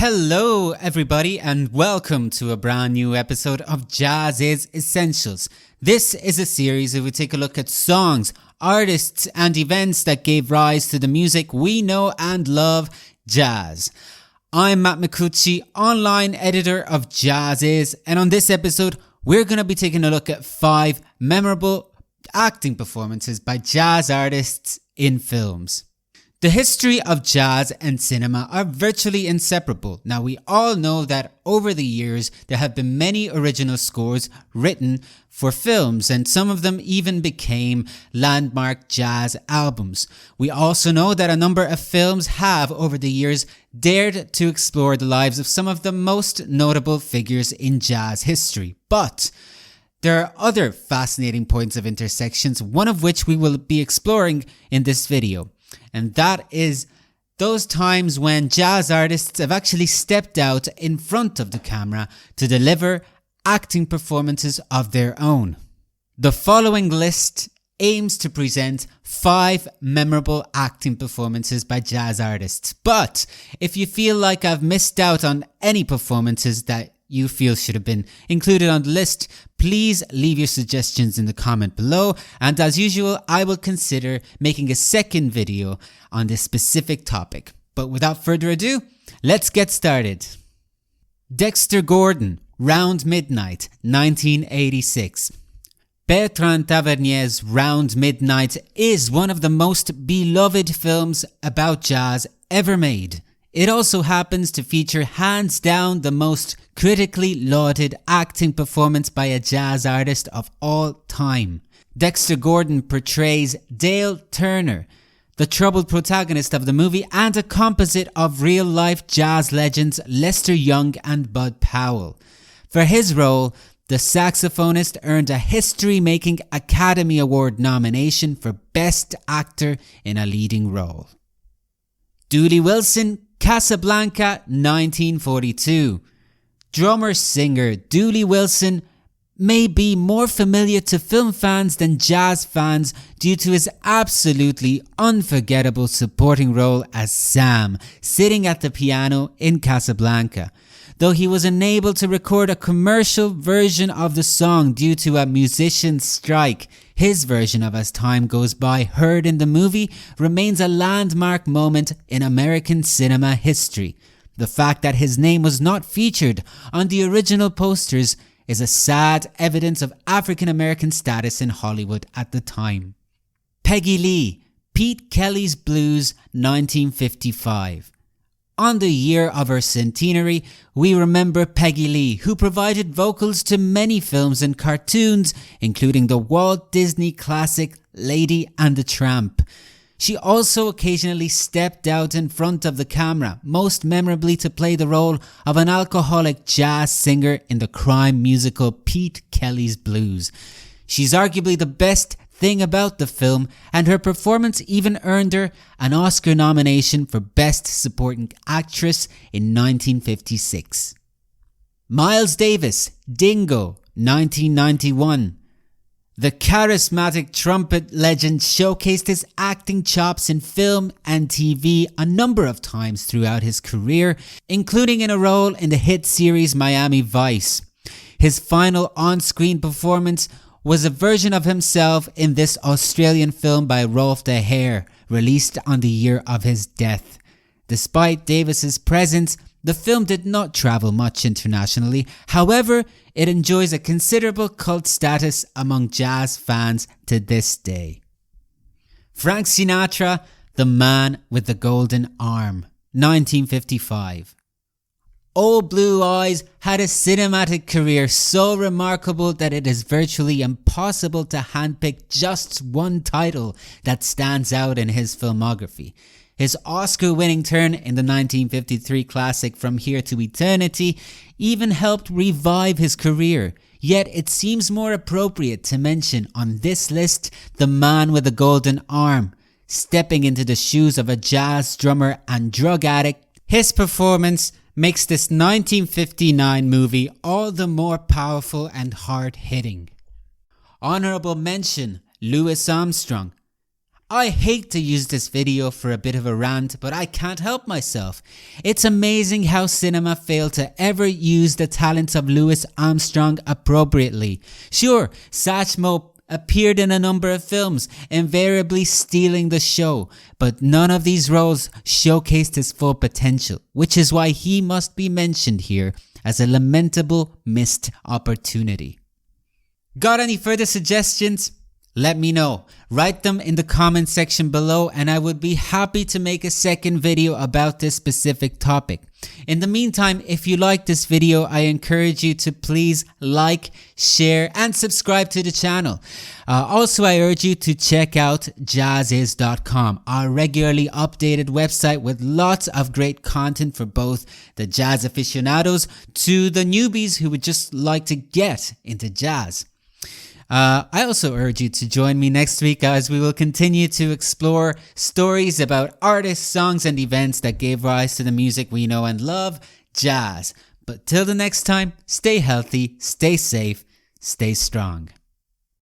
Hello everybody and welcome to a brand new episode of JAZZIZ Essentials. This is a series where we take a look at songs, artists and events that gave rise to the music we know and love, jazz. I'm Matt Micucci, online editor of JAZZIZ, and on this episode we're going to be taking a look at 5 memorable acting performances by jazz artists in films. The history of jazz and cinema are virtually inseparable. Now we all know that over the years there have been many original scores written for films, and some of them even became landmark jazz albums. We also know that a number of films have over the years dared to explore the lives of some of the most notable figures in jazz history. But there are other fascinating points of intersections, one of which we will be exploring in this video. And that is those times when jazz artists have actually stepped out in front of the camera to deliver acting performances of their own. The following list aims to present 5 memorable acting performances by jazz artists. But if you feel like I've missed out on any performances that you feel should have been included on the list, please leave your suggestions in the comment below, and as usual I will consider making a second video on this specific topic. But without further ado, let's get started. Dexter Gordon, Round Midnight, 1986. Bertrand Tavernier's Round Midnight is one of the most beloved films about jazz ever made. It also happens to feature hands down the most critically lauded acting performance by a jazz artist of all time. Dexter Gordon portrays Dale Turner, the troubled protagonist of the movie and a composite of real-life jazz legends Lester Young and Bud Powell. For his role, the saxophonist earned a history-making Academy Award nomination for Best Actor in a Leading Role. Doody Wilson, Casablanca, 1942. Drummer-singer Doody Wilson may be more familiar to film fans than jazz fans due to his absolutely unforgettable supporting role as Sam, sitting at the piano in Casablanca. Though he was unable to record a commercial version of the song due to a musician's strike, his version of As Time Goes By, heard in the movie, remains a landmark moment in American cinema history. The fact that his name was not featured on the original posters is a sad evidence of African American status in Hollywood at the time. Peggy Lee, Pete Kelly's Blues, 1955. On the year of her centenary, we remember Peggy Lee, who provided vocals to many films and cartoons, including the Walt Disney classic Lady and the Tramp. She also occasionally stepped out in front of the camera, most memorably to play the role of an alcoholic jazz singer in the crime musical Pete Kelly's Blues. She's arguably the best thing about the film, and her performance even earned her an Oscar nomination for Best Supporting Actress in 1956. Miles Davis, Dingo, 1991. The charismatic trumpet legend showcased his acting chops in film and TV a number of times throughout his career, including in a role in the hit series Miami Vice. His final on-screen performance was a version of himself in this Australian film by Rolf de Heer, released on the year of his death. Despite Davis's presence, the film did not travel much internationally. However, it enjoys a considerable cult status among jazz fans to this day. Frank Sinatra, The Man with the Golden Arm, 1955. Old Blue Eyes had a cinematic career so remarkable that it is virtually impossible to handpick just one title that stands out in his filmography. His Oscar-winning turn in the 1953 classic From Here to Eternity even helped revive his career. Yet it seems more appropriate to mention on this list The Man with the Golden Arm. Stepping into the shoes of a jazz drummer and drug addict, his performance makes this 1959 movie all the more powerful and hard-hitting. Honorable mention, Louis Armstrong. I hate to use this video for a bit of a rant, but I can't help myself. It's amazing how cinema failed to ever use the talents of Louis Armstrong appropriately. Sure, Satchmo appeared in a number of films, invariably stealing the show, but none of these roles showcased his full potential, which is why he must be mentioned here as a lamentable missed opportunity. Got any further suggestions? Let me know. Write them in the comment section below and I would be happy to make a second video about this specific topic. In the meantime, if you like this video, I encourage you to please like, share and subscribe to the channel. Also, I urge you to check out JAZZIZ.com, our regularly updated website with lots of great content for both the jazz aficionados to the newbies who would just like to get into jazz. I also urge you to join me next week as we will continue to explore stories about artists, songs and events that gave rise to the music we know and love, jazz. But till the next time, stay healthy, stay safe, stay strong.